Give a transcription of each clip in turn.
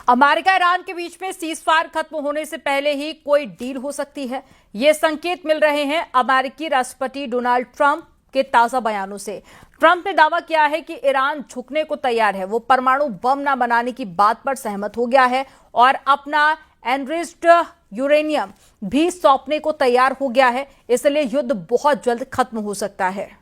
America Iran के बीच में ceasefire खत्म होने से पहले ही कोई डील हो सकती है। ये संकेत मिल रहे हैं अमेरिकी राष्ट्रपति डोनाल्ड ट्रंप के ताजा बयानों से। ट्रंप ने दावा किया है कि ईरान झुकने को तैयार है, वो परमाणु बम न बनाने की बात पर सहमत हो गया है और अपना एनरिच्ड यूरेनियम भी सौंपने को तैयार हो गया है। इसलिए युद्ध बहुत जल्द खत्म हो सकता है।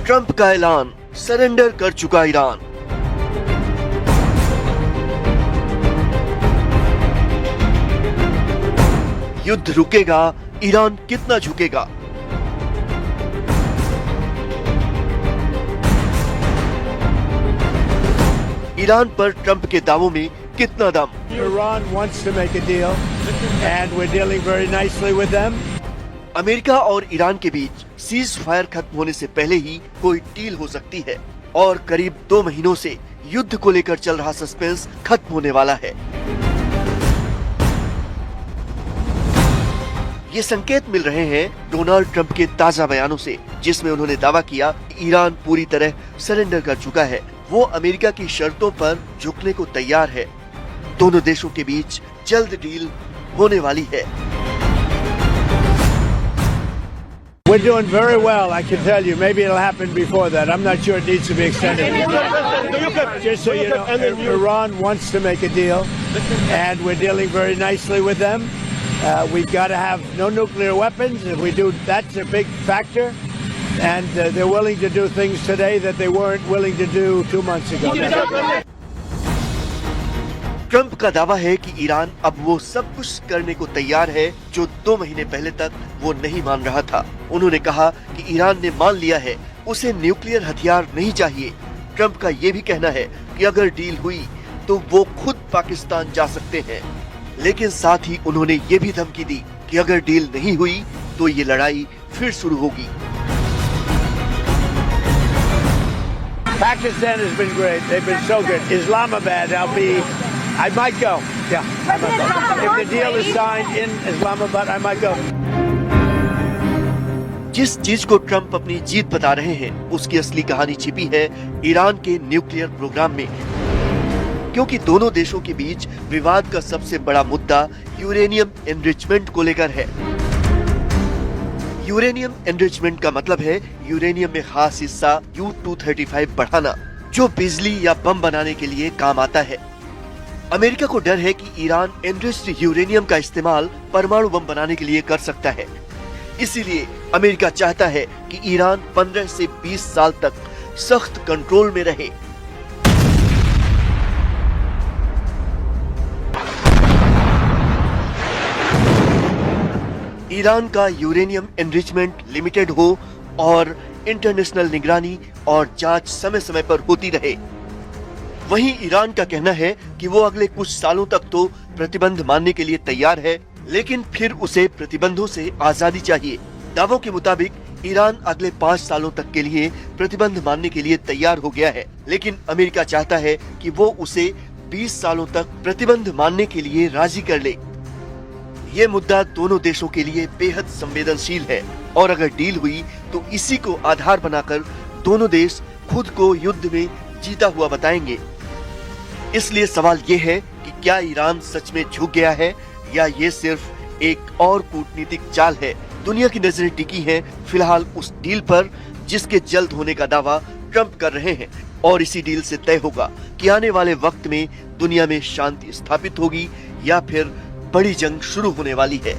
ट्रंप का ऐलान, सरेंडर कर चुका ईरान। युद्ध रुकेगा, ईरान कितना झुकेगा? ईरान पर ट्रंप के दावों में कितना दम? Iran wants to make a deal, and we're dealing very nicely with them. America और ईरान के बीच सीज फायर खत्म होने से पहले ही कोई डील हो सकती है और करीब 2 महीनों से युद्ध को लेकर चल रहा सस्पेंस खत्म होने वाला है। ये संकेत मिल रहे हैं डोनाल्ड ट्रंप के ताजा बयानों से, जिसमें उन्होंने दावा किया कि ईरान पूरी तरह सरेंडर कर चुका है, वो अमेरिका की शर्तों पर झुकने को तैयार है। दोनों देशों के बीच जल्द डील होने वाली है। We're doing very well, I can tell you. Maybe it'll happen before that. I'm not sure it needs to be extended. Just so you know, Iran wants to make a deal, and we're dealing very nicely with them. We've got to have no nuclear weapons. If we do, that's a big factor. And they're willing to do things today that they weren't willing to do 2 months ago. Trump का दावा है कि Iran अब वो सब कुछ करने को तैयार है जो 2 महीने पहले तक वो नहीं मान रहा था। उन्होंने कहा कि ईरान ने मान लिया है उसे न्यूक्लियर हथियार नहीं चाहिए। ट्रंप का ये भी कहना है कि अगर डील हुई तो वो खुद पाकिस्तान जा सकते हैं, लेकिन साथ ही उन्होंने ये भी धमकी दी कि अगर डील नहीं हुई तो ये लड़ाई फिर शुरू होगी। Pakistan has been great. They've been so good. Islamabad, I might go. Yeah, I might go. If the deal is signed in Islamabad, I might go. जिस चीज को ट्रंप अपनी जीत बता रहे हैं, उसकी असली कहानी छिपी है ईरान के न्यूक्लियर प्रोग्राम में। क्योंकि दोनों देशों के बीच विवाद का सबसे बड़ा मुद्दा यूरेनियम एनरिचमेंट को लेकर है। यूरेनियम एनरिचमेंट का मतलब है यूरेनियम में खास हिस्सा U-235 बढ़ाना, जो बिजली या बम बनाने के लिए काम आता है। अमेरिका को डर है कि ईरान एनरिच्ड यूरेनियम का इस्तेमाल परमाणु बम बनाने के लिए कर सकता है। इसीलिए अमेरिका चाहता है कि ईरान 15 से 20 साल तक सख्त कंट्रोल में रहे। ईरान का यूरेनियम एनरिचमेंट लिमिटेड हो और इंटरनेशनल निगरानी और जांच समय समय पर होती रहे। वहीं ईरान का कहना है कि वो अगले कुछ सालों तक तो प्रतिबंध मानने के लिए तैयार है, लेकिन फिर उसे प्रतिबंधों से आजादी चाहिए। दावों के मुताबिक ईरान अगले 5 सालों तक के लिए प्रतिबंध मानने के लिए तैयार हो गया है, लेकिन अमेरिका चाहता है कि वो उसे 20 सालों तक प्रतिबंध मानने के लिए राजी कर ले। ये मुद्दा दोनों देशों के लिए बेहद संवेदनशील है और अगर डील हुई तो इसी को आधार बनाकर दोनों देश खुद को युद्ध में जीता हुआ बताएंगे। इसलिए सवाल ये है कि क्या ईरान सच में झुक गया है या ये सिर्फ एक और कूटनीतिक चाल है। दुनिया की नजरें टिकी हैं फिलहाल उस डील पर जिसके जल्द होने का दावा ट्रंप कर रहे हैं, और इसी डील से तय होगा कि आने वाले वक्त में दुनिया में शांति स्थापित होगी या फिर बड़ी जंग शुरू होने वाली है।